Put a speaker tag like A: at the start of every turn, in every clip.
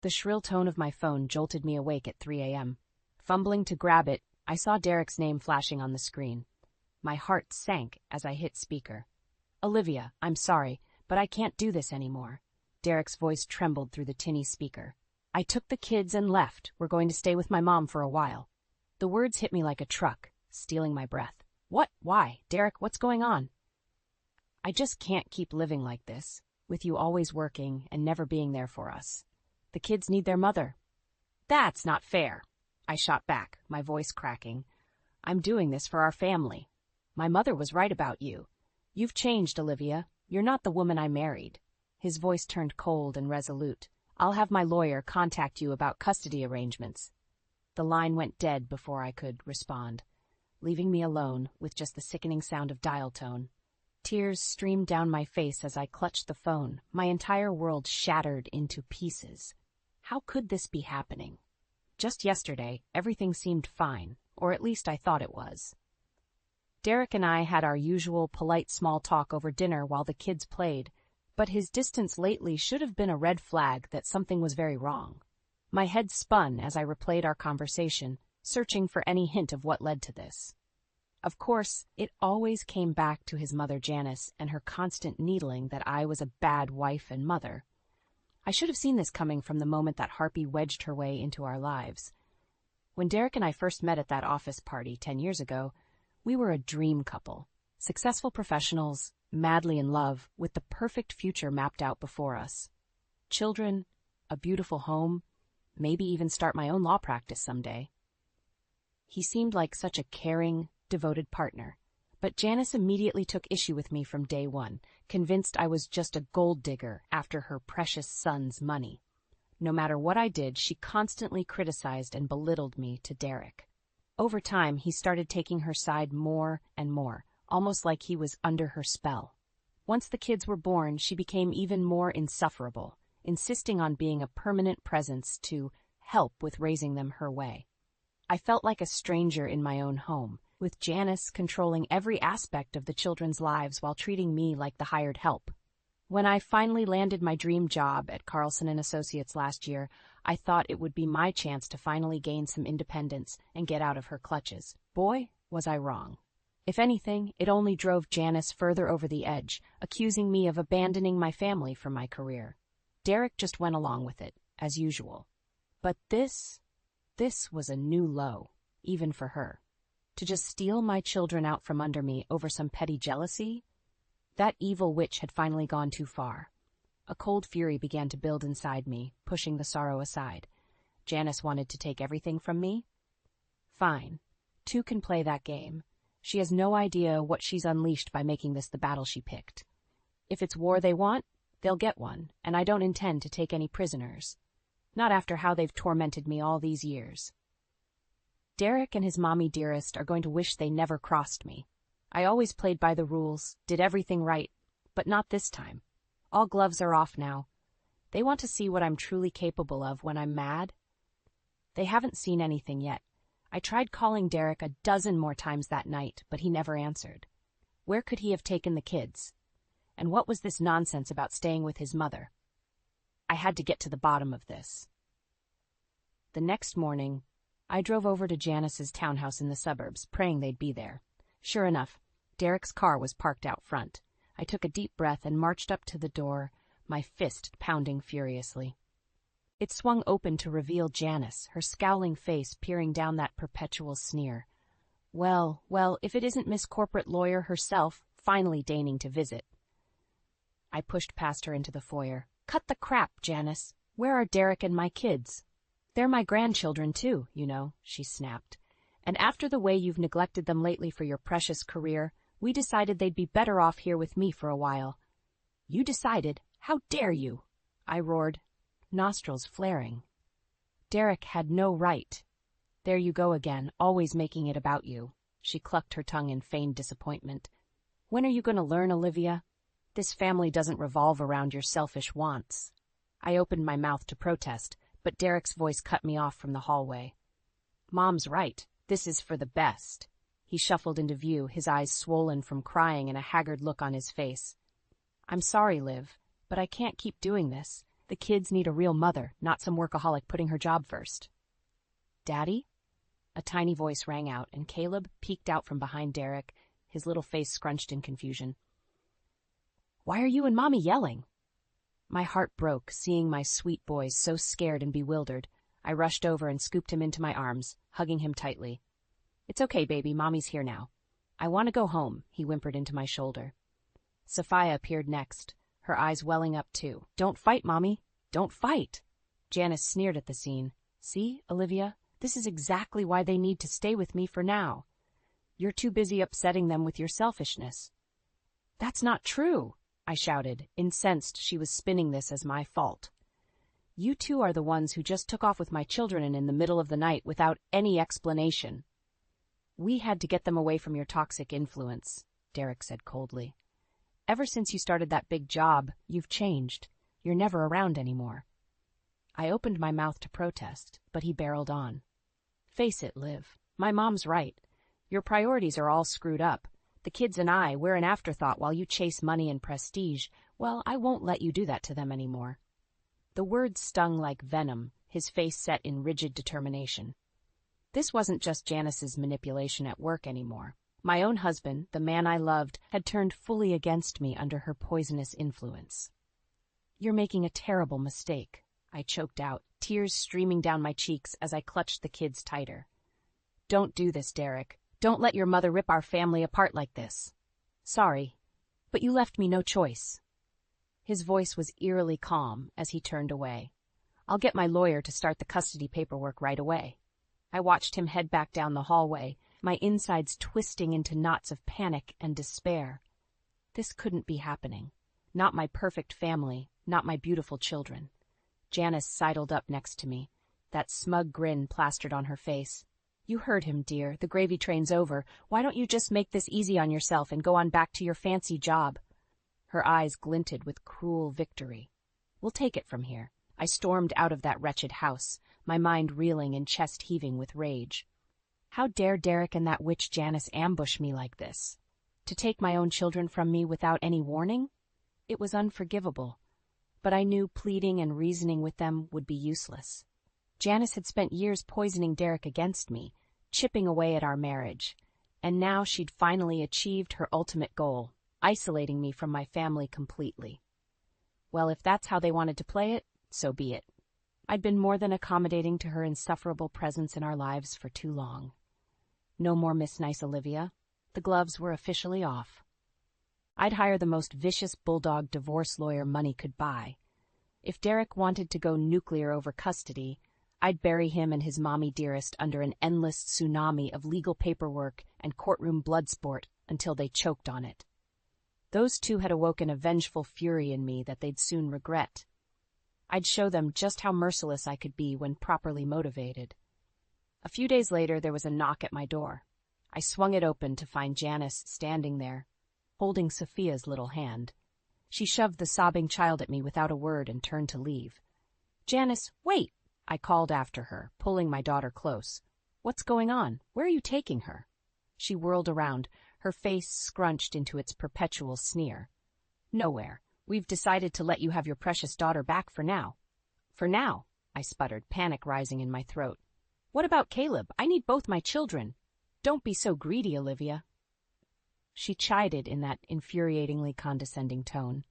A: The shrill tone of my phone jolted me awake at 3 a.m. Fumbling to grab it, I saw Derek's name flashing on the screen. My heart sank as I hit speaker. "Olivia, I'm sorry, but I can't do this anymore." Derek's voice trembled through the tinny speaker. "I took the kids and left. We're going to stay with my mom for a while." The words hit me like a truck, stealing my breath. "What? Why? Derek, what's going on?" "I just can't keep living like this, with you always working and never being there for us. The kids need their mother." "That's not fair," I shot back, my voice cracking. "I'm doing this for our family. My mother was right about you. You've changed, Olivia. You're not the woman I married." His voice turned cold and resolute. "I'll have my lawyer contact you about custody arrangements." The line went dead before I could respond, leaving me alone with just the sickening sound of dial tone. Tears streamed down my face as I clutched the phone, my entire world shattered into pieces. How could this be happening? Just yesterday, everything seemed fine, or at least I thought it was. Derek and I had our usual polite small talk over dinner while the kids played, but his distance lately should have been a red flag that something was very wrong. My head spun as I replayed our conversation, searching for any hint of what led to this. Of course, it always came back to his mother Janice and her constant needling that I was a bad wife and mother. I should have seen this coming from the moment that Harpy wedged her way into our lives. When Derek and I first met at that office party 10 years ago, we were a dream couple, successful professionals, madly in love, with the perfect future mapped out before us. Children, a beautiful home, maybe even start my own law practice someday. He seemed like such a caring, devoted partner, but Janice immediately took issue with me from day one, convinced I was just a gold digger after her precious son's money. No matter what I did, she constantly criticized and belittled me to Derek. Over time, he started taking her side more and more, almost like he was under her spell. Once the kids were born, she became even more insufferable, insisting on being a permanent presence to help with raising them her way. I felt like a stranger in my own home, with Janice controlling every aspect of the children's lives while treating me like the hired help. When I finally landed my dream job at Carlson & Associates last year, I thought it would be my chance to finally gain some independence and get out of her clutches. Boy, was I wrong. If anything, it only drove Janice further over the edge, accusing me of abandoning my family for my career. Derek just went along with it, as usual. But this was a new low, even for her. To just steal my children out from under me over some petty jealousy? That evil witch had finally gone too far. A cold fury began to build inside me, pushing the sorrow aside. Janice wanted to take everything from me? Fine. Two can play that game. She has no idea what she's unleashed by making this the battle she picked. If it's war they want, they'll get one, and I don't intend to take any prisoners. Not after how they've tormented me all these years. Derek and his mommy dearest are going to wish they never crossed me. I always played by the rules, did everything right, but not this time. All gloves are off now. They want to see what I'm truly capable of when I'm mad. They haven't seen anything yet. I tried calling Derek a dozen more times that night, but he never answered. Where could he have taken the kids? And what was this nonsense about staying with his mother? I had to get to the bottom of this. The next morning, I drove over to Janice's townhouse in the suburbs, praying they'd be there. Sure enough, Derek's car was parked out front. I took a deep breath and marched up to the door, my fist pounding furiously. It swung open to reveal Janice, her scowling face peering down that perpetual sneer. Well, if it isn't Miss Corporate Lawyer herself, finally deigning to visit. I pushed past her into the foyer. Cut the crap, Janice. Where are Derek and my kids? They're my grandchildren, too, you know, she snapped. And after the way you've neglected them lately for your precious career, we decided they'd be better off here with me for a while. You decided? How dare you? I roared, nostrils flaring. Derek had no right. There you go again, always making it about you. She clucked her tongue in feigned disappointment. When are you going to learn, Olivia? This family doesn't revolve around your selfish wants. I opened my mouth to protest, but Derek's voice cut me off from the hallway. Mom's right. This is for the best. He shuffled into view, his eyes swollen from crying and a haggard look on his face. I'm sorry, Liv, but I can't keep doing this. The kids need a real mother, not some workaholic putting her job first. Daddy? A tiny voice rang out, and Caleb peeked out from behind Derek, his little face scrunched in confusion. Why are you and Mommy yelling? My heart broke, seeing my sweet boy so scared and bewildered. I rushed over and scooped him into my arms, hugging him tightly. It's okay, baby, Mommy's here now. I want to go home, he whimpered into my shoulder. Sophia appeared next, her eyes welling up too. Don't fight, Mommy. Don't fight. Janice sneered at the scene. See, Olivia, this is exactly why they need to stay with me for now. You're too busy upsetting them with your selfishness. That's not true, I shouted, incensed she was spinning this as my fault. You two are the ones who just took off with my children in the middle of the night without any explanation. We had to get them away from your toxic influence, Derek said coldly. Ever since you started that big job, you've changed. You're never around anymore. I opened my mouth to protest, but he barreled on. Face it, Liv. My mom's right. Your priorities are all screwed up. The kids and I, we're an afterthought while you chase money and prestige. Well, I won't let you do that to them anymore. The words stung like venom, his face set in rigid determination. This wasn't just Janice's manipulation at work anymore. My own husband, the man I loved, had turned fully against me under her poisonous influence. You're making a terrible mistake, I choked out, tears streaming down my cheeks as I clutched the kids tighter. Don't do this, Derek. Don't let your mother rip our family apart like this. Sorry, but you left me no choice. His voice was eerily calm as he turned away. I'll get my lawyer to start the custody paperwork right away. I watched him head back down the hallway, my insides twisting into knots of panic and despair. This couldn't be happening. Not my perfect family, not my beautiful children. Janice sidled up next to me, that smug grin plastered on her face. You heard him, dear. The gravy train's over. Why don't you just make this easy on yourself and go on back to your fancy job? Her eyes glinted with cruel victory. We'll take it from here. I stormed out of that wretched house, my mind reeling and chest heaving with rage. How dare Derek and that witch Janice ambush me like this? To take my own children from me without any warning? It was unforgivable, but I knew pleading and reasoning with them would be useless. Janice had spent years poisoning Derek against me, chipping away at our marriage, and now she'd finally achieved her ultimate goal, isolating me from my family completely. Well, if that's how they wanted to play it, so be it. I'd been more than accommodating to her insufferable presence in our lives for too long. No more Miss Nice Olivia. The gloves were officially off. I'd hire the most vicious bulldog divorce lawyer money could buy. If Derek wanted to go nuclear over custody, I'd bury him and his mommy dearest under an endless tsunami of legal paperwork and courtroom blood sport until they choked on it. Those two had awoken a vengeful fury in me that they'd soon regret. I'd show them just how merciless I could be when properly motivated. A few days later, there was a knock at my door. I swung it open to find Janice standing there, holding Sophia's little hand. She shoved the sobbing child at me without a word and turned to leave. Janice, wait! I called after her, pulling my daughter close. What's going on? Where are you taking her? She whirled around, her face scrunched into its perpetual sneer. Nowhere. We've decided to let you have your precious daughter back for now. For now, I sputtered, panic rising in my throat. What about Caleb? I need both my children. Don't be so greedy, Olivia. She chided in that infuriatingly condescending tone.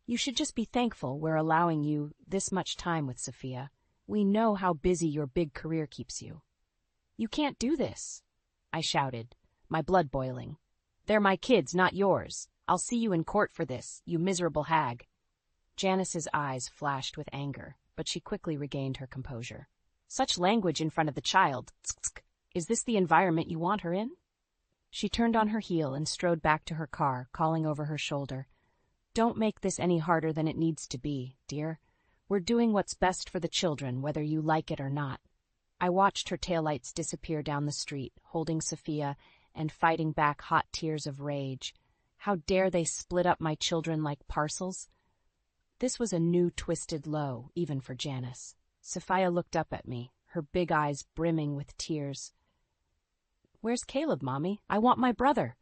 A: You should just be thankful we're allowing you this much time with Sophia. We know how busy your big career keeps you. You can't do this, I shouted, my blood boiling. They're my kids, not yours. I'll see you in court for this, you miserable hag. Janice's eyes flashed with anger, but she quickly regained her composure. Such language in front of the child. Is this the environment you want her in? She turned on her heel and strode back to her car, calling over her shoulder. Don't make this any harder than it needs to be, dear. We're doing what's best for the children, whether you like it or not. I watched her taillights disappear down the street, holding Sophia and fighting back hot tears of rage. How dare they split up my children like parcels? This was a new twisted low, even for Janice. Sophia looked up at me, her big eyes brimming with tears. Where's Caleb, Mommy? I want my brother.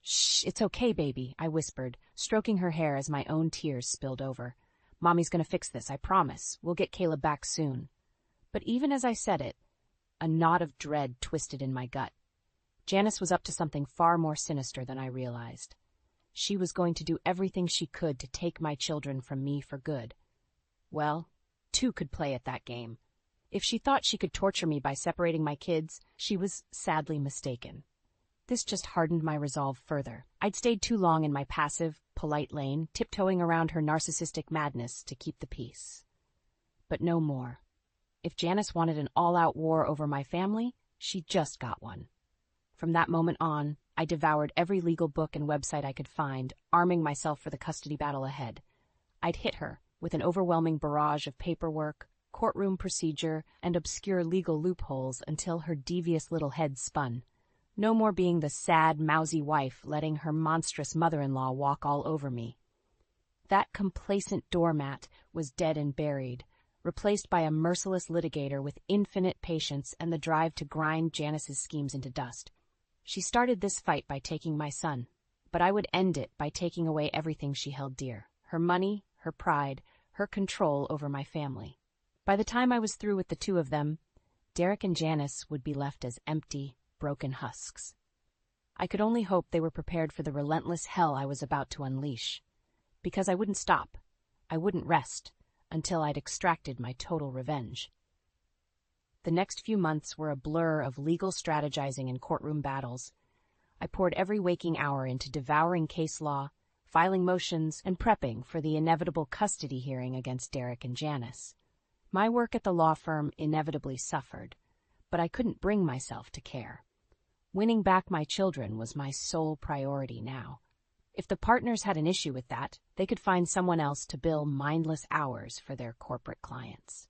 A: Shh, it's okay, baby, I whispered, stroking her hair as my own tears spilled over. Mommy's gonna fix this, I promise. We'll get Caleb back soon. But even as I said it, a knot of dread twisted in my gut. Janice was up to something far more sinister than I realized. She was going to do everything she could to take my children from me for good. Well, two could play at that game. If she thought she could torture me by separating my kids, she was sadly mistaken. This just hardened my resolve further. I'd stayed too long in my passive, polite lane, tiptoeing around her narcissistic madness to keep the peace. But no more. If Janice wanted an all-out war over my family, she just got one. From that moment on, I devoured every legal book and website I could find, arming myself for the custody battle ahead. I'd hit her with an overwhelming barrage of paperwork, courtroom procedure, and obscure legal loopholes until her devious little head spun. No more being the sad, mousy wife letting her monstrous mother-in-law walk all over me. That complacent doormat was dead and buried, replaced by a merciless litigator with infinite patience and the drive to grind Janice's schemes into dust. She started this fight by taking my son, but I would end it by taking away everything she held dear: her money, her pride, her control over my family. By the time I was through with the two of them, Derek and Janice would be left as empty, broken husks. I could only hope they were prepared for the relentless hell I was about to unleash, because I wouldn't stop, I wouldn't rest, until I'd extracted my total revenge. The next few months were a blur of legal strategizing and courtroom battles. I poured every waking hour into devouring case law, filing motions, and prepping for the inevitable custody hearing against Derek and Janice. My work at the law firm inevitably suffered, but I couldn't bring myself to care. Winning back my children was my sole priority now. If the partners had an issue with that, they could find someone else to bill mindless hours for their corporate clients.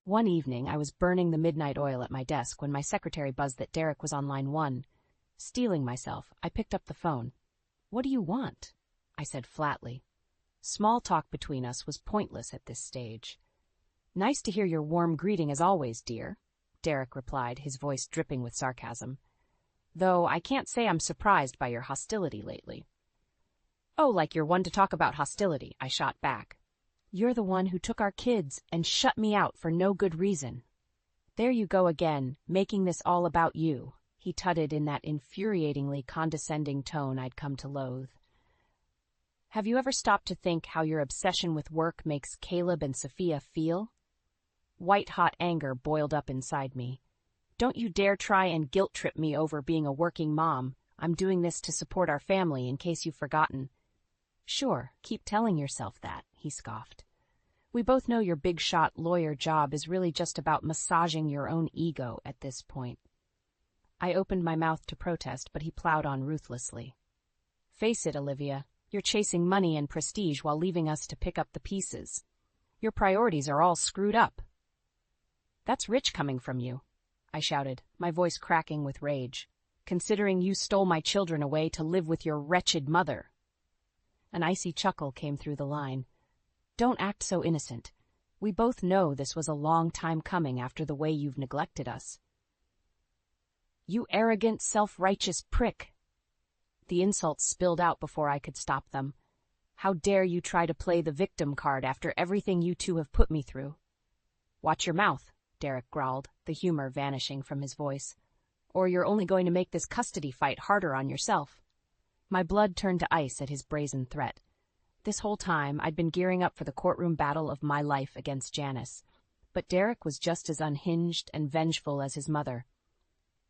A: One evening, I was burning the midnight oil at my desk when my secretary buzzed that Derek was on line 1. Steeling myself, I picked up the phone. "What do you want?" I said flatly. Small talk between us was pointless at this stage. "Nice to hear your warm greeting as always, dear," Derek replied, his voice dripping with sarcasm. "Though I can't say I'm surprised by your hostility lately." "Oh, like you're one to talk about hostility," I shot back. "You're the one who took our kids and shut me out for no good reason." "There you go again, making this all about you," he tutted in that infuriatingly condescending tone I'd come to loathe. "Have you ever stopped to think how your obsession with work makes Caleb and Sophia feel?" White-hot anger boiled up inside me. "Don't you dare try and guilt-trip me over being a working mom. I'm doing this to support our family, in case you've forgotten." "Sure, keep telling yourself that," he scoffed. "We both know your big-shot lawyer job is really just about massaging your own ego at this point." I opened my mouth to protest, but he plowed on ruthlessly. "Face it, Olivia, you're chasing money and prestige while leaving us to pick up the pieces. Your priorities are all screwed up." "That's rich coming from you," I shouted, my voice cracking with rage, "considering you stole my children away to live with your wretched mother." An icy chuckle came through the line. "Don't act so innocent. We both know this was a long time coming after the way you've neglected us." "You arrogant, self-righteous prick." The insults spilled out before I could stop them. "How dare you try to play the victim card after everything you two have put me through?" "Watch your mouth," Derek growled, the humor vanishing from his voice. "Or you're only going to make this custody fight harder on yourself." My blood turned to ice at his brazen threat. This whole time, I'd been gearing up for the courtroom battle of my life against Janice. But Derek was just as unhinged and vengeful as his mother.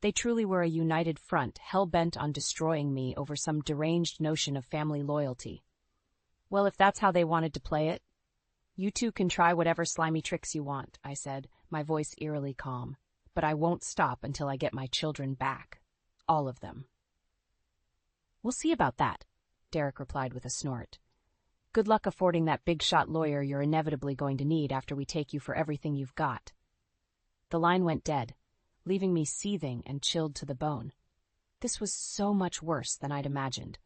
A: They truly were a united front, hell-bent on destroying me over some deranged notion of family loyalty. "Well, if that's how they wanted to play it, you two can try whatever slimy tricks you want," I said, my voice eerily calm. "But I won't stop until I get my children back. All of them." "We'll see about that," Derek replied with a snort. "Good luck affording that big-shot lawyer you're inevitably going to need after we take you for everything you've got." The line went dead, leaving me seething and chilled to the bone. This was so much worse than I'd imagined.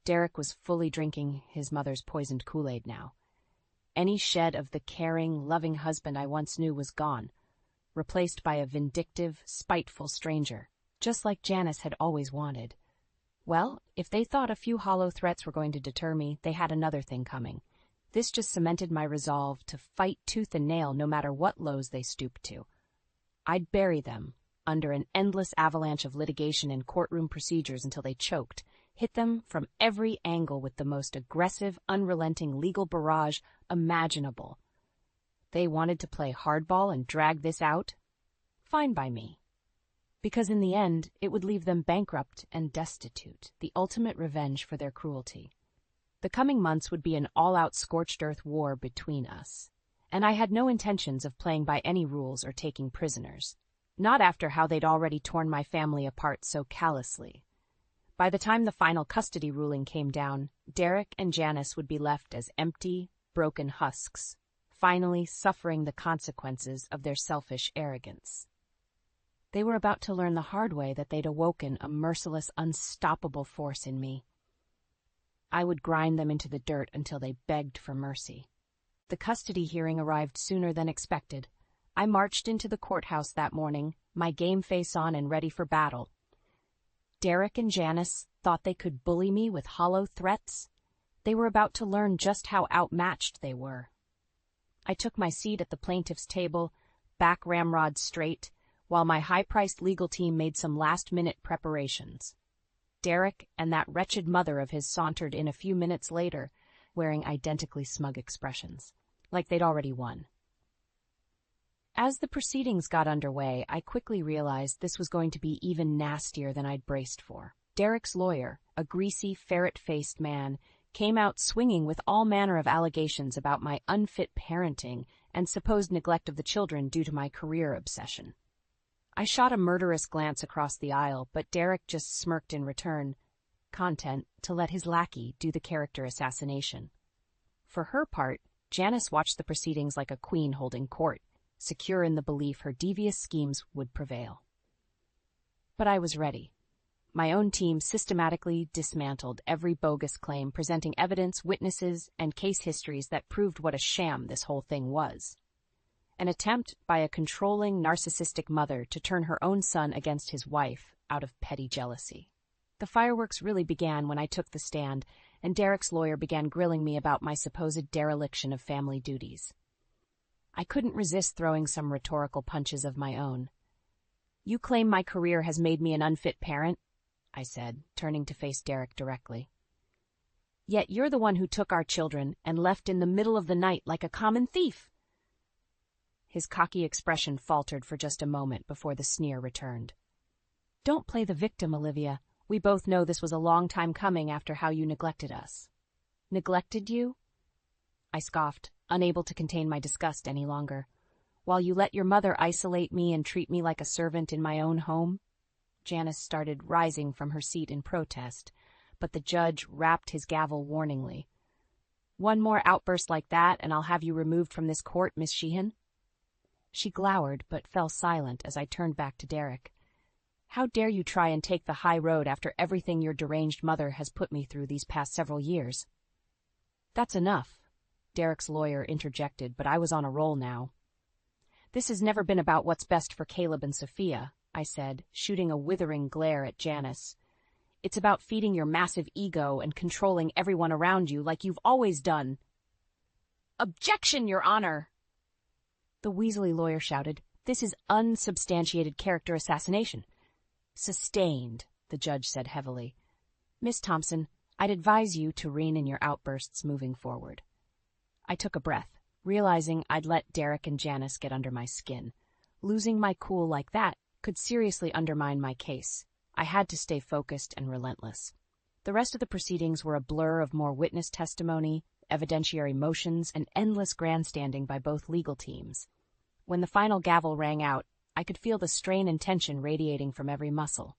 A: Derek was fully drinking his mother's poisoned Kool-Aid now. Any shed of the caring, loving husband I once knew was gone, replaced by a vindictive, spiteful stranger, just like Janice had always wanted. Well, if they thought a few hollow threats were going to deter me, they had another thing coming. This just cemented my resolve to fight tooth and nail no matter what lows they stooped to. I'd bury them under an endless avalanche of litigation and courtroom procedures until they choked, hit them from every angle with the most aggressive, unrelenting legal barrage imaginable. They wanted to play hardball and drag this out? Fine by me. Because in the end, it would leave them bankrupt and destitute, the ultimate revenge for their cruelty. The coming months would be an all-out scorched earth war between us, and I had no intentions of playing by any rules or taking prisoners. Not after how they'd already torn my family apart so callously. By the time the final custody ruling came down, Derek and Janice would be left as empty, broken husks, finally suffering the consequences of their selfish arrogance. They were about to learn the hard way that they'd awoken a merciless, unstoppable force in me. I would grind them into the dirt until they begged for mercy. The custody hearing arrived sooner than expected. I marched into the courthouse that morning, my game face on and ready for battle. Derek and Janice thought they could bully me with hollow threats. They were about to learn just how outmatched they were. I took my seat at the plaintiff's table, back ramrod straight, while my high-priced legal team made some last-minute preparations. Derek and that wretched mother of his sauntered in a few minutes later, wearing identically smug expressions, like they'd already won. As the proceedings got underway, I quickly realized this was going to be even nastier than I'd braced for. Derek's lawyer, a greasy, ferret-faced man, came out swinging with all manner of allegations about my unfit parenting and supposed neglect of the children due to my career obsession. I shot a murderous glance across the aisle, but Derek just smirked in return, content to let his lackey do the character assassination. For her part, Janice watched the proceedings like a queen holding court, secure in the belief her devious schemes would prevail. But I was ready. My own team systematically dismantled every bogus claim, presenting evidence, witnesses, and case histories that proved what a sham this whole thing was. An attempt by a controlling, narcissistic mother to turn her own son against his wife out of petty jealousy. The fireworks really began when I took the stand, and Derek's lawyer began grilling me about my supposed dereliction of family duties. I couldn't resist throwing some rhetorical punches of my own. "You claim my career has made me an unfit parent," I said, turning to face Derek directly. "Yet you're the one who took our children and left in the middle of the night like a common thief." His cocky expression faltered for just a moment before the sneer returned. "Don't play the victim, Olivia. We both know this was a long time coming after how you neglected us." "Neglected you?" I scoffed, unable to contain my disgust any longer. "While you let your mother isolate me and treat me like a servant in my own home?" Janice started rising from her seat in protest, but the judge rapped his gavel warningly. "One more outburst like that, and I'll have you removed from this court, Miss Sheehan." She glowered, but fell silent as I turned back to Derek. "How dare you try and take the high road after everything your deranged mother has put me through these past several years?" "That's enough," Derek's lawyer interjected, but I was on a roll now. "This has never been about what's best for Caleb and Sophia," I said, shooting a withering glare at Janice. "It's about feeding your massive ego and controlling everyone around you like you've always done." "Objection, Your Honor!" The Weasley lawyer shouted. "This is unsubstantiated character assassination." "Sustained," the judge said heavily. "Miss Thompson, I'd advise you to rein in your outbursts moving forward." I took a breath, realizing I'd let Derek and Janice get under my skin. Losing my cool like that could seriously undermine my case. I had to stay focused and relentless. The rest of the proceedings were a blur of more witness testimony, evidentiary motions, and endless grandstanding by both legal teams. When the final gavel rang out, I could feel the strain and tension radiating from every muscle.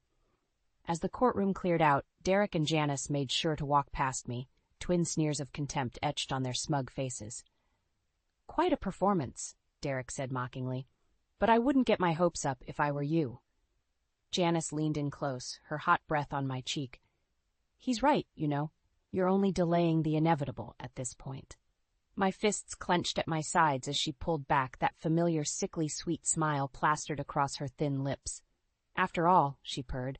A: As the courtroom cleared out, Derek and Janice made sure to walk past me, twin sneers of contempt etched on their smug faces. "Quite a performance," Derek said mockingly, "but I wouldn't get my hopes up if I were you." Janice leaned in close, her hot breath on my cheek. "He's right, you know. You're only delaying the inevitable at this point." My fists clenched at my sides as she pulled back, that familiar sickly sweet smile plastered across her thin lips. "After all," she purred,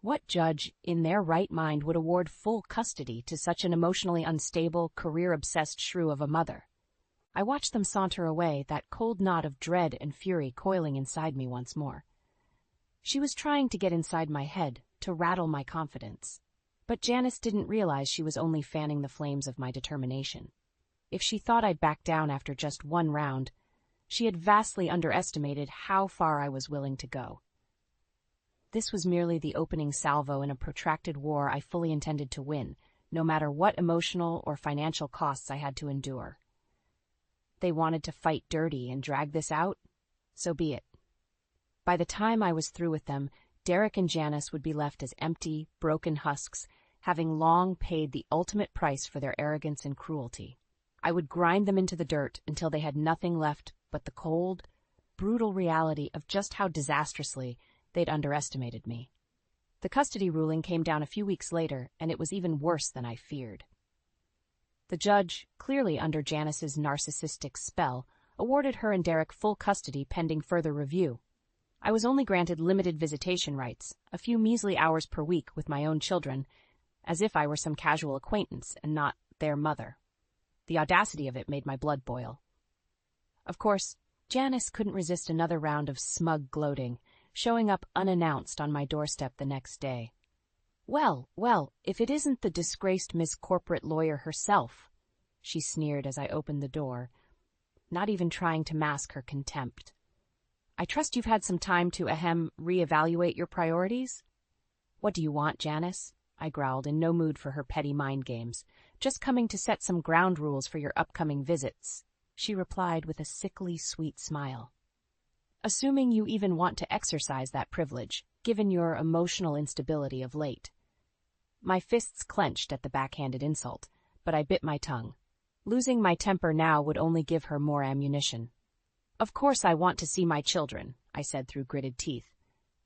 A: What judge in their right mind would award full custody to such an emotionally unstable, career-obsessed shrew of a mother? I watched them saunter away, that cold knot of dread and fury coiling inside me once more. She was trying to get inside my head, to rattle my confidence. But Janice didn't realize she was only fanning the flames of my determination. If she thought I'd back down after just one round, she had vastly underestimated how far I was willing to go. This was merely the opening salvo in a protracted war I fully intended to win, no matter what emotional or financial costs I had to endure. They wanted to fight dirty and drag this out? So be it. By the time I was through with them, Derek and Janice would be left as empty, broken husks, having long paid the ultimate price for their arrogance and cruelty. I would grind them into the dirt until they had nothing left but the cold, brutal reality of just how disastrously they'd underestimated me. The custody ruling came down a few weeks later, and it was even worse than I feared. The judge, clearly under Janice's narcissistic spell, awarded her and Derek full custody pending further review. I was only granted limited visitation rights, a few measly hours per week with my own children, as if I were some casual acquaintance and not their mother. The audacity of it made my blood boil. Of course, Janice couldn't resist another round of smug gloating, showing up unannounced on my doorstep the next day. Well, if it isn't the disgraced Miss Corporate Lawyer herself, she sneered as I opened the door, not even trying to mask her contempt. I trust you've had some time to, reevaluate your priorities? What do you want, Janice? I growled, in no mood for her petty mind games. Just coming to set some ground rules for your upcoming visits, she replied with a sickly sweet smile. Assuming you even want to exercise that privilege, given your emotional instability of late. My fists clenched at the backhanded insult, but I bit my tongue. Losing my temper now would only give her more ammunition. Of course I want to see my children, I said through gritted teeth.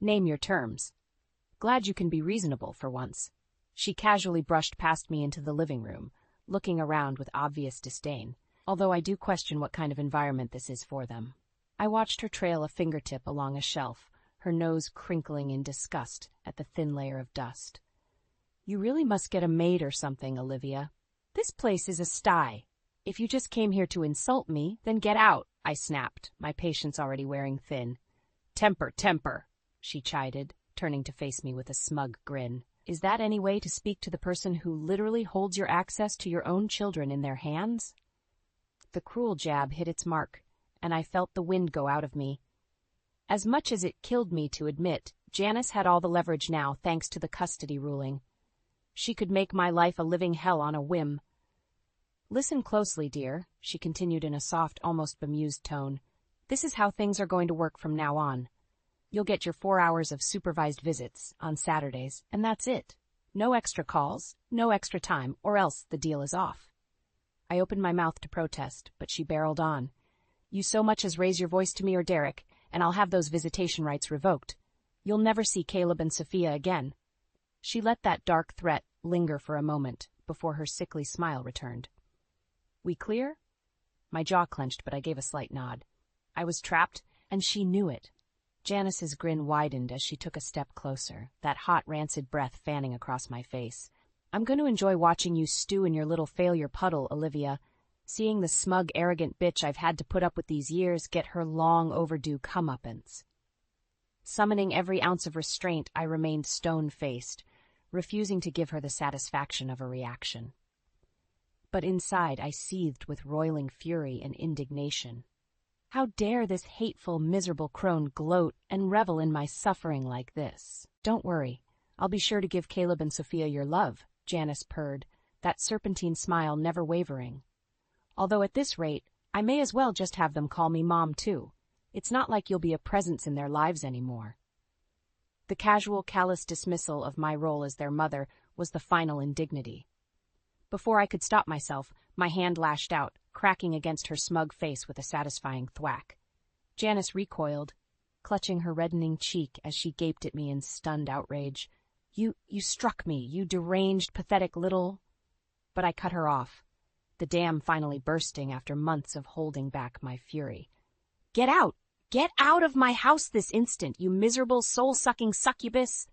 A: Name your terms. Glad you can be reasonable for once. She casually brushed past me into the living room, looking around with obvious disdain, although I do question what kind of environment this is for them. I watched her trail a fingertip along a shelf, her nose crinkling in disgust at the thin layer of dust. You really must get a maid or something, Olivia. This place is a sty. If you just came here to insult me, then get out, I snapped, my patience already wearing thin. Temper, she chided, turning to face me with a smug grin. Is that any way to speak to the person who literally holds your access to your own children in their hands? The cruel jab hit its mark, and I felt the wind go out of me. As much as it killed me to admit, Janice had all the leverage now thanks to the custody ruling. She could make my life a living hell on a whim. Listen closely, dear, she continued in a soft, almost bemused tone. This is how things are going to work from now on. You'll get your 4 hours of supervised visits on Saturdays, and that's it. No extra calls, no extra time, or else the deal is off. I opened my mouth to protest, but she barreled on. You so much as raise your voice to me or Derek, and I'll have those visitation rights revoked. You'll never see Caleb and Sophia again. She let that dark threat linger for a moment before her sickly smile returned. We clear? My jaw clenched, but I gave a slight nod. I was trapped, and she knew it. Janice's grin widened as she took a step closer, that hot, rancid breath fanning across my face. I'm going to enjoy watching you stew in your little failure puddle, Olivia, seeing the smug, arrogant bitch I've had to put up with these years get her long-overdue comeuppance. Summoning every ounce of restraint, I remained stone-faced, refusing to give her the satisfaction of a reaction. But inside I seethed with roiling fury and indignation. How dare this hateful, miserable crone gloat and revel in my suffering like this? Don't worry, I'll be sure to give Caleb and Sophia your love, Janice purred, that serpentine smile never wavering. Although at this rate, I may as well just have them call me Mom, too. It's not like you'll be a presence in their lives anymore. The casual, callous dismissal of my role as their mother was the final indignity. Before I could stop myself, my hand lashed out, cracking against her smug face with a satisfying thwack. Janice recoiled, clutching her reddening cheek as she gaped at me in stunned outrage. You struck me, you deranged, pathetic little... But I cut her off, the dam finally bursting after months of holding back my fury. Get out! Get out of my house this instant, you miserable, soul-sucking succubus!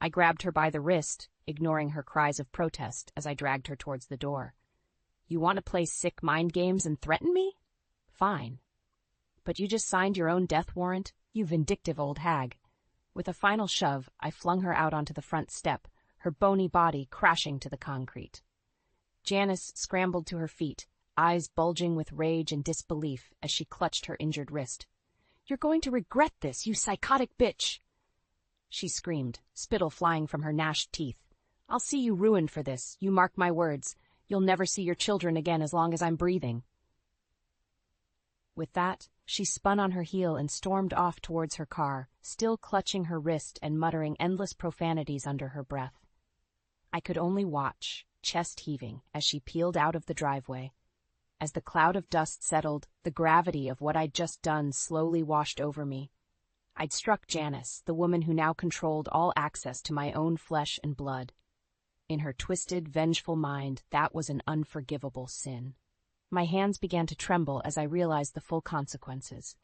A: I grabbed her by the wrist, ignoring her cries of protest as I dragged her towards the door. You want to play sick mind games and threaten me? Fine. But you just signed your own death warrant, you vindictive old hag. With a final shove, I flung her out onto the front step, her bony body crashing to the concrete. Janice scrambled to her feet, eyes bulging with rage and disbelief as she clutched her injured wrist. You're going to regret this, you psychotic bitch! She screamed, spittle flying from her gnashed teeth. I'll see you ruined for this, you mark my words. You'll never see your children again as long as I'm breathing. With that, she spun on her heel and stormed off towards her car, still clutching her wrist and muttering endless profanities under her breath. I could only watch, chest heaving, as she peeled out of the driveway. As the cloud of dust settled, the gravity of what I'd just done slowly washed over me. I'd struck Janice, the woman who now controlled all access to my own flesh and blood. In her twisted, vengeful mind, that was an unforgivable sin. My hands began to tremble as I realized the full consequences.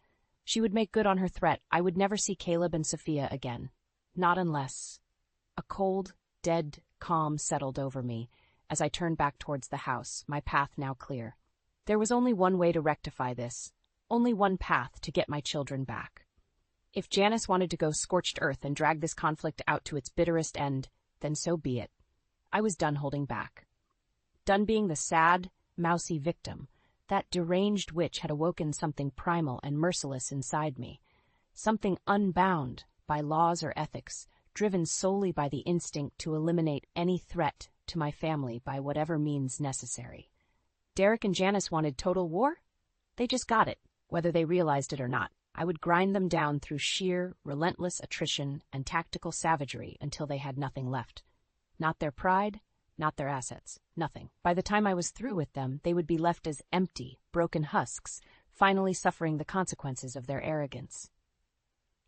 A: She would make good on her threat. I would never see Caleb and Sophia again. Not unless... A cold, dead calm settled over me as I turned back towards the house, my path now clear. There was only one way to rectify this, only one path to get my children back. If Janice wanted to go scorched earth and drag this conflict out to its bitterest end, then so be it. I was done holding back. Done being the sad, mousy victim. That deranged witch had awoken something primal and merciless inside me, something unbound by laws or ethics, driven solely by the instinct to eliminate any threat to my family by whatever means necessary. Derek and Janice wanted total war? They just got it, whether they realized it or not. I would grind them down through sheer, relentless attrition and tactical savagery until they had nothing left. Not their pride, not their assets, nothing. By the time I was through with them, they would be left as empty, broken husks, finally suffering the consequences of their arrogance.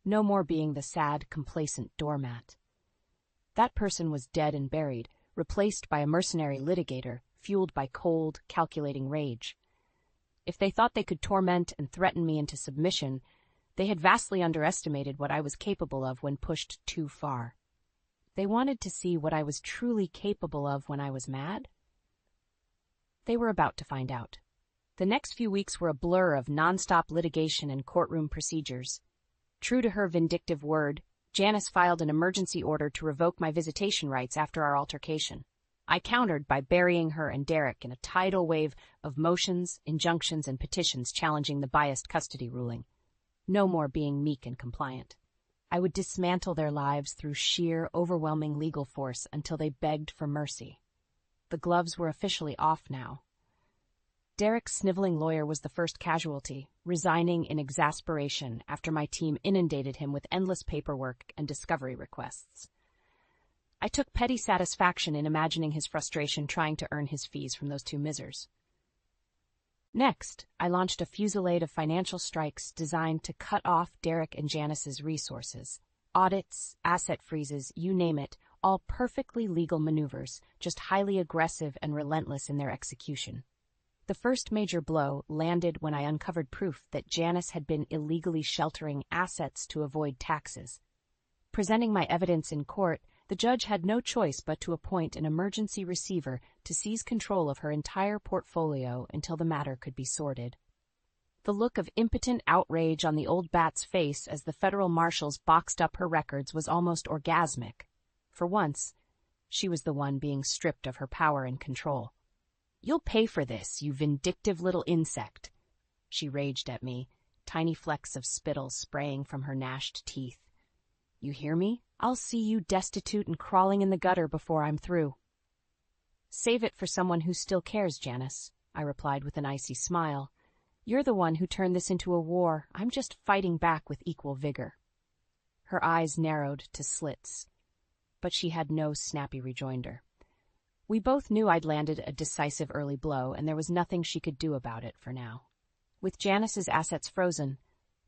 A: No more being the sad, complacent doormat. That person was dead and buried, replaced by a mercenary litigator, fueled by cold, calculating rage. If they thought they could torment and threaten me into submission, they had vastly underestimated what I was capable of when pushed too far. They wanted to see what I was truly capable of when I was mad? They were about to find out. The next few weeks were a blur of nonstop litigation and courtroom procedures. True to her vindictive word, Janice filed an emergency order to revoke my visitation rights after our altercation. I countered by burying her and Derek in a tidal wave of motions, injunctions, and petitions challenging the biased custody ruling. No more being meek and compliant. I would dismantle their lives through sheer, overwhelming legal force until they begged for mercy. The gloves were officially off now. Derek's sniveling lawyer was the first casualty, resigning in exasperation after my team inundated him with endless paperwork and discovery requests. I took petty satisfaction in imagining his frustration trying to earn his fees from those two misers. Next, I launched a fusillade of financial strikes designed to cut off Derek and Janice's resources. Audits, asset freezes, you name it, all perfectly legal maneuvers, just highly aggressive and relentless in their execution. The first major blow landed when I uncovered proof that Janice had been illegally sheltering assets to avoid taxes. Presenting my evidence in court, the judge had no choice but to appoint an emergency receiver to seize control of her entire portfolio until the matter could be sorted. The look of impotent outrage on the old bat's face as the federal marshals boxed up her records was almost orgasmic. For once, she was the one being stripped of her power and control. "You'll pay for this, you vindictive little insect," she raged at me, tiny flecks of spittle spraying from her gnashed teeth. "You hear me? I'll see you destitute and crawling in the gutter before I'm through." "Save it for someone who still cares, Janice," I replied with an icy smile. "You're the one who turned this into a war. I'm just fighting back with equal vigor." Her eyes narrowed to slits, but she had no snappy rejoinder. We both knew I'd landed a decisive early blow, and there was nothing she could do about it for now. With Janice's assets frozen,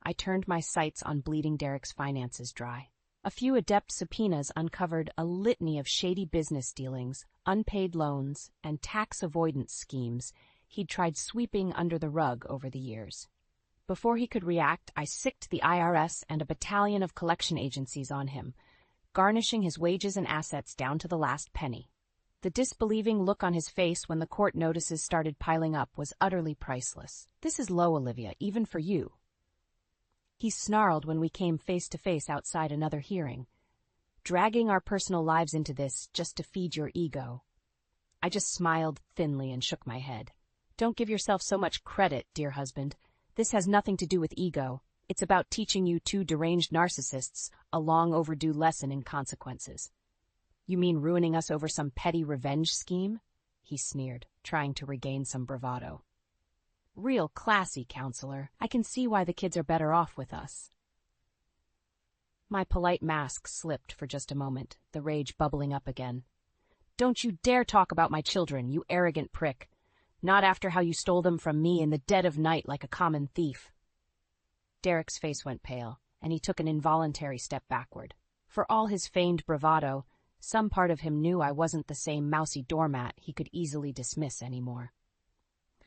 A: I turned my sights on bleeding Derek's finances dry. A few adept subpoenas uncovered a litany of shady business dealings, unpaid loans, and tax avoidance schemes he'd tried sweeping under the rug over the years. Before he could react, I sicked the IRS and a battalion of collection agencies on him, garnishing his wages and assets down to the last penny. The disbelieving look on his face when the court notices started piling up was utterly priceless. "This is low, Olivia, even for you," he snarled when we came face to face outside another hearing. "Dragging our personal lives into this just to feed your ego." I just smiled thinly and shook my head. "Don't give yourself so much credit, dear husband. This has nothing to do with ego. It's about teaching you two deranged narcissists a long overdue lesson in consequences." "You mean ruining us over some petty revenge scheme?" he sneered, trying to regain some bravado. "Real classy, counselor. I can see why the kids are better off with us." My polite mask slipped for just a moment, the rage bubbling up again. "Don't you dare talk about my children, you arrogant prick. Not after how you stole them from me in the dead of night like a common thief." Derek's face went pale, and he took an involuntary step backward. For all his feigned bravado, some part of him knew I wasn't the same mousy doormat he could easily dismiss anymore.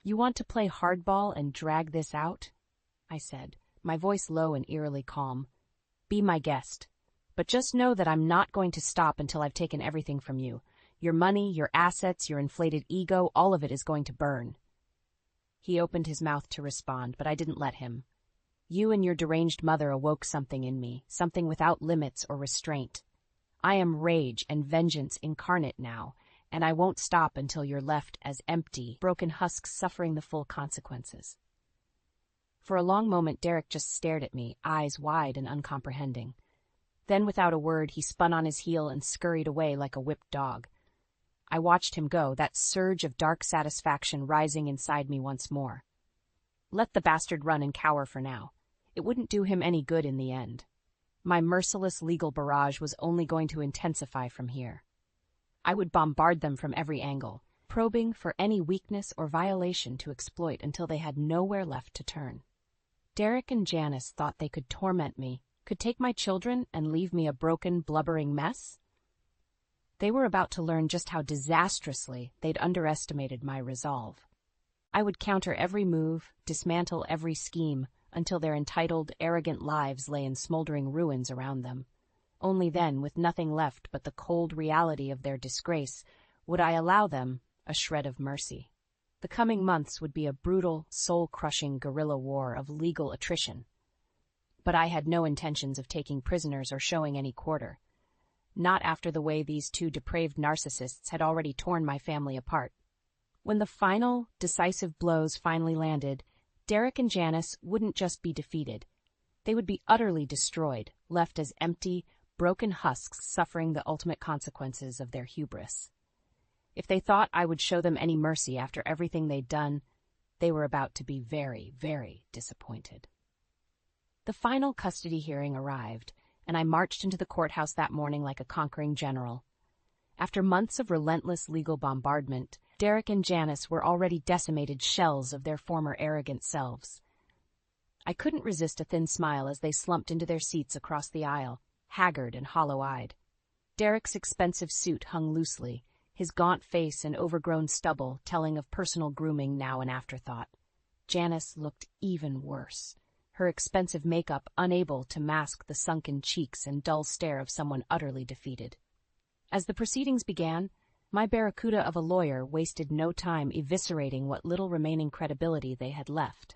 A: "You want to play hardball and drag this out?" I said, my voice low and eerily calm. "Be my guest. But just know that I'm not going to stop until I've taken everything from you. Your money, your assets, your inflated ego, all of it is going to burn." He opened his mouth to respond, but I didn't let him. "You and your deranged mother awoke something in me, something without limits or restraint. I am rage and vengeance incarnate now, and I won't stop until you're left as empty, broken husks suffering the full consequences." For a long moment, Derek just stared at me, eyes wide and uncomprehending. Then, without a word, he spun on his heel and scurried away like a whipped dog. I watched him go, that surge of dark satisfaction rising inside me once more. Let the bastard run and cower for now. It wouldn't do him any good in the end. My merciless legal barrage was only going to intensify from here. I would bombard them from every angle, probing for any weakness or violation to exploit until they had nowhere left to turn. Derek and Janice thought they could torment me, could take my children and leave me a broken, blubbering mess? They were about to learn just how disastrously they'd underestimated my resolve. I would counter every move, dismantle every scheme, until their entitled, arrogant lives lay in smoldering ruins around them. Only then, with nothing left but the cold reality of their disgrace, would I allow them a shred of mercy. The coming months would be a brutal, soul-crushing guerrilla war of legal attrition. But I had no intentions of taking prisoners or showing any quarter. Not after the way these two depraved narcissists had already torn my family apart. When the final, decisive blows finally landed, Derek and Janice wouldn't just be defeated. They would be utterly destroyed, left as empty, broken husks suffering the ultimate consequences of their hubris. If they thought I would show them any mercy after everything they'd done, they were about to be very, very disappointed. The final custody hearing arrived, and I marched into the courthouse that morning like a conquering general. After months of relentless legal bombardment, Derek and Janice were already decimated shells of their former arrogant selves. I couldn't resist a thin smile as they slumped into their seats across the aisle, haggard and hollow-eyed. Derek's expensive suit hung loosely, his gaunt face and overgrown stubble telling of personal grooming now an afterthought. Janice looked even worse, her expensive makeup unable to mask the sunken cheeks and dull stare of someone utterly defeated. As the proceedings began, my barracuda of a lawyer wasted no time eviscerating what little remaining credibility they had left.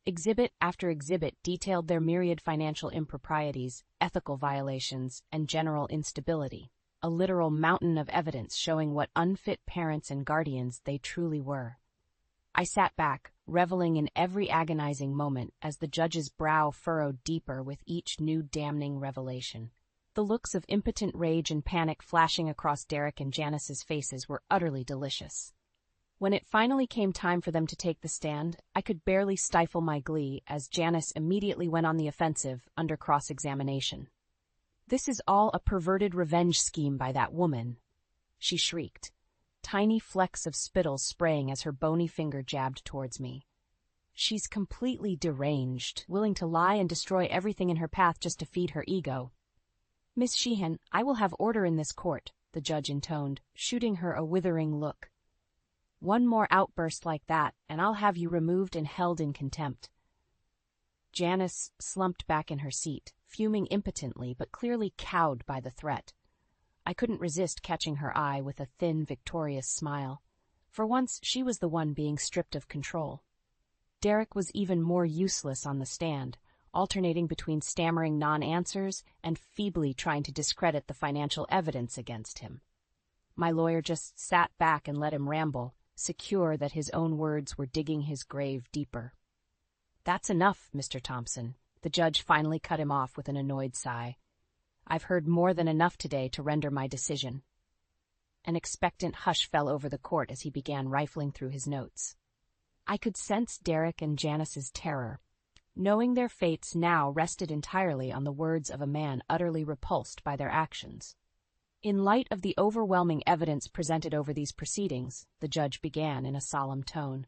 A: Exhibit after exhibit detailed their myriad financial improprieties, ethical violations, and general instability, a literal mountain of evidence showing what unfit parents and guardians they truly were. I sat back, reveling in every agonizing moment as the judge's brow furrowed deeper with each new damning revelation. The looks of impotent rage and panic flashing across Derek and Janice's faces were utterly delicious. When it finally came time for them to take the stand, I could barely stifle my glee as Janice immediately went on the offensive under cross-examination. "This is all a perverted revenge scheme by that woman," she shrieked, tiny flecks of spittle spraying as her bony finger jabbed towards me. "She's completely deranged, willing to lie and destroy everything in her path just to feed her ego." "Miss Sheehan, I will have order in this court," the judge intoned, shooting her a withering look. "One more outburst like that, and I'll have you removed and held in contempt." Janice slumped back in her seat, fuming impotently but clearly cowed by the threat. I couldn't resist catching her eye with a thin, victorious smile. For once, she was the one being stripped of control. Derek was even more useless on the stand, alternating between stammering non-answers and feebly trying to discredit the financial evidence against him. My lawyer just sat back and let him ramble, secure that his own words were digging his grave deeper. "That's enough, Mr. Thompson." The judge finally cut him off with an annoyed sigh. "I've heard more than enough today to render my decision." An expectant hush fell over the court as he began rifling through his notes. I could sense Derek and Janice's terror, knowing their fates now rested entirely on the words of a man utterly repulsed by their actions. In light of the overwhelming evidence presented over these proceedings, the judge began in a solemn tone,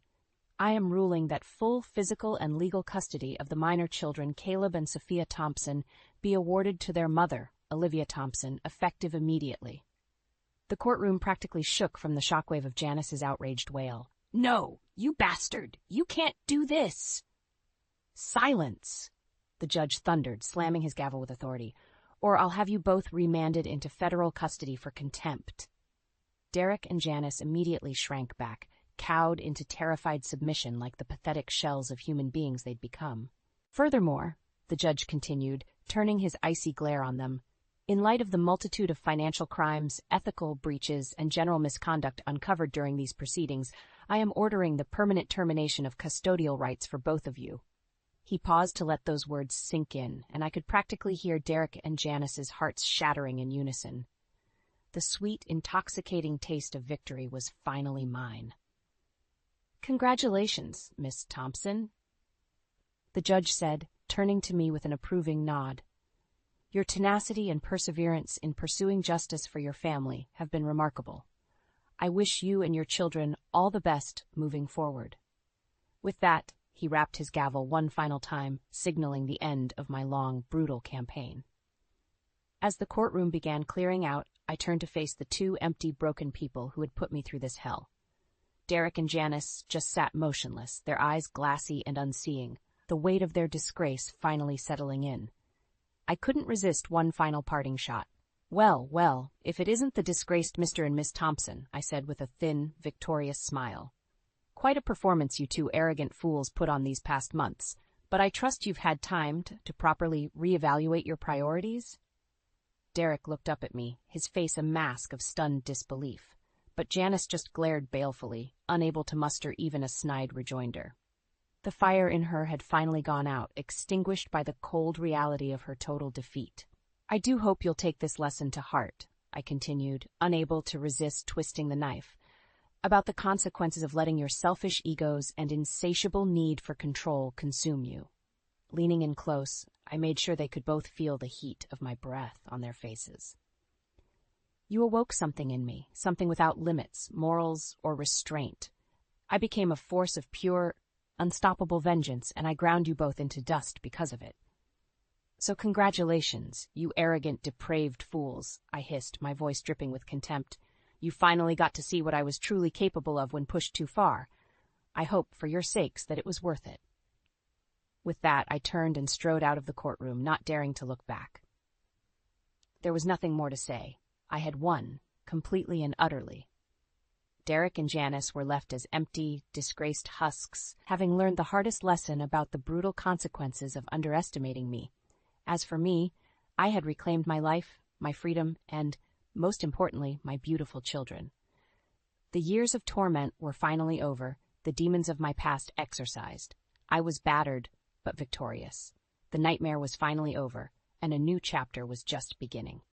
A: "I am ruling that full physical and legal custody of the minor children Caleb and Sophia Thompson be awarded to their mother, Olivia Thompson, effective immediately." The courtroom practically shook from the shockwave of Janice's outraged wail. "No, you bastard! You can't do this!" "Silence!" the judge thundered, slamming his gavel with authority, "or I'll have you both remanded into federal custody for contempt." Derek and Janice immediately shrank back, cowed into terrified submission like the pathetic shells of human beings they'd become. "Furthermore," the judge continued, turning his icy glare on them, "in light of the multitude of financial crimes, ethical breaches, and general misconduct uncovered during these proceedings, I am ordering the permanent termination of custodial rights for both of you." He paused to let those words sink in, and I could practically hear Derek and Janice's hearts shattering in unison. The sweet, intoxicating taste of victory was finally mine. "Congratulations, Miss Thompson," the judge said, turning to me with an approving nod. "Your tenacity and perseverance in pursuing justice for your family have been remarkable. I wish you and your children all the best moving forward." With that, he rapped his gavel one final time, signaling the end of my long, brutal campaign. As the courtroom began clearing out, I turned to face the two empty, broken people who had put me through this hell. Derek and Janice just sat motionless, their eyes glassy and unseeing, the weight of their disgrace finally settling in. I couldn't resist one final parting shot. "Well, well, if it isn't the disgraced Mr. and Miss Thompson," I said with a thin, victorious smile. "Quite a performance you two arrogant fools put on these past months, but I trust you've had time to properly reevaluate your priorities?" Derek looked up at me, his face a mask of stunned disbelief, but Janice just glared balefully, unable to muster even a snide rejoinder. The fire in her had finally gone out, extinguished by the cold reality of her total defeat. "I do hope you'll take this lesson to heart," I continued, unable to resist twisting the knife, "about the consequences of letting your selfish egos and insatiable need for control consume you." Leaning in close, I made sure they could both feel the heat of my breath on their faces. "You awoke something in me, something without limits, morals, or restraint. I became a force of pure, unstoppable vengeance, and I ground you both into dust because of it. So congratulations, you arrogant, depraved fools," I hissed, my voice dripping with contempt. "You finally got to see what I was truly capable of when pushed too far. I hope, for your sakes, that it was worth it." With that, I turned and strode out of the courtroom, not daring to look back. There was nothing more to say. I had won, completely and utterly. Derek and Janice were left as empty, disgraced husks, having learned the hardest lesson about the brutal consequences of underestimating me. As for me, I had reclaimed my life, my freedom, and, most importantly, my beautiful children. The years of torment were finally over, the demons of my past exorcised. I was battered, but victorious. The nightmare was finally over, and a new chapter was just beginning.